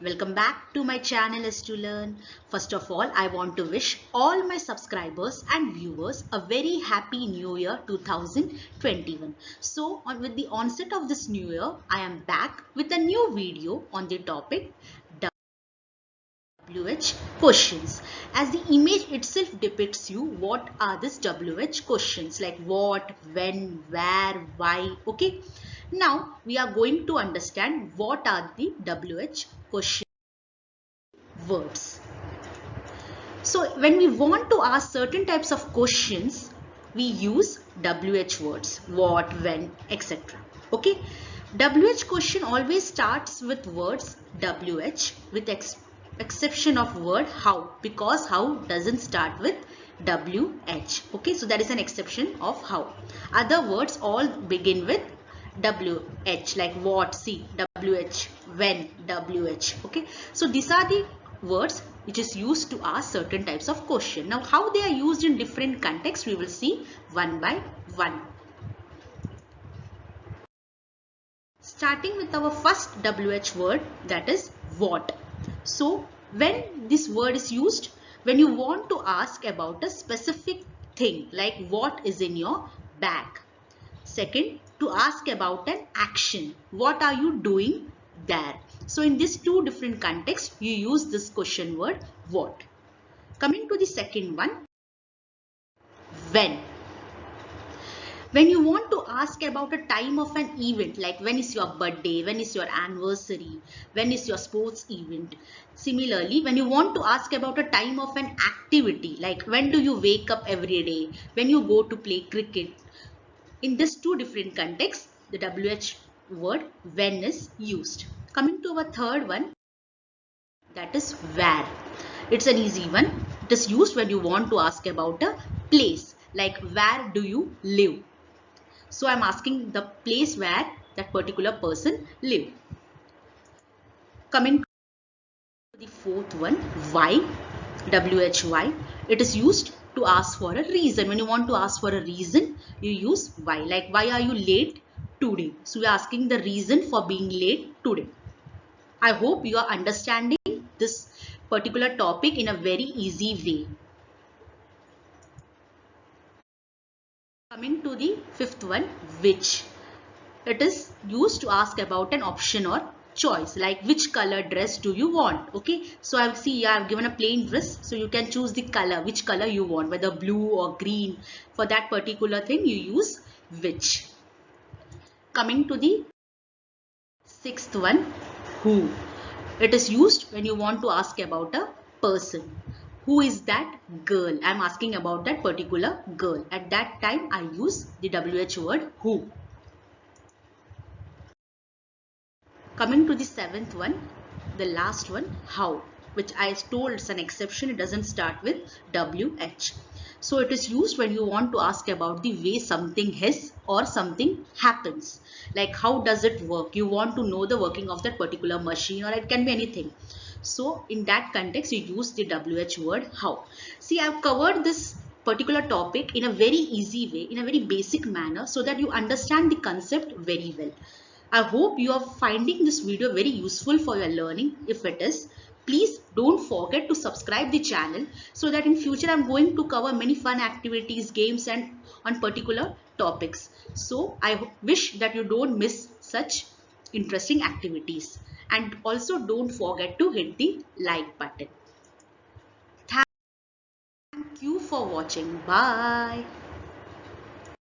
welcome back to my channel S2Learn. First of all, I want to wish all my subscribers and viewers a very happy new year 2021. So with the onset of this new year, I am back with a new video on the topic WH questions. As the image itself depicts you, what are these WH questions, like what, when, where, why. Okay, now we are going to understand what are the WH question words. So when we want to ask certain types of questions, we use WH words, what, when, etc. Okay, WH question always starts with words WH with exception of word how, because how doesn't start with WH. Okay, so that is an exception of how. Other words all begin with WH, like what, see, WH, when, WH. Okay, so these are the words which is used to ask certain types of question. Now how they are used in different contexts, we will see one by one. Starting with our first WH word, that is what. So when this word is used, when you want to ask about a specific thing, like what is in your bag. Second, to ask about an action, what are you doing there. So in these two different contexts, you use this question word what. Coming to the second one, when. When you want to ask about a time of an event, like when is your birthday, when is your anniversary, when is your sports event. Similarly, when you want to ask about a time of an activity, like when do you wake up every day, when you go to play cricket. In these two different contexts, the WH word when is used. Coming to our third one, that is where. It's an easy one. It is used when you want to ask about a place, like where do you live. So I'm asking the place where that particular person live. Coming to the fourth one, why, WHY. It is used to ask for a reason. When you want to ask for a reason, you use why. Like why are you late today? So we are asking the reason for being late today. I hope you are understanding this particular topic in a very easy way. Coming to the fifth one, which. It is used to ask about an option or choice, like which color dress do you want. Okay, so I see I've given a plain dress, so you can choose the color, which color you want, whether blue or green. For that particular thing you use which. Coming to the sixth one, who. It is used when you want to ask about a person. Who is that girl? I'm asking about that particular girl. At that time I use the WH word who. Coming to the seventh one, the last one, how, which I told is an exception. It doesn't start with WH. So it is used when you want to ask about the way something is or something happens. Like how does it work? You want to know the working of that particular machine, or it can be anything. So in that context, you use the WH word how. See, I've covered this particular topic in a very easy way, in a very basic manner, so that you understand the concept very well. I hope you are finding this video very useful for your learning. If it is, please don't forget to subscribe the channel, so that in future I'm going to cover many fun activities, games and on particular topics. So I wish that you don't miss such interesting activities. And also don't forget to hit the like button. Thank you for watching. Bye.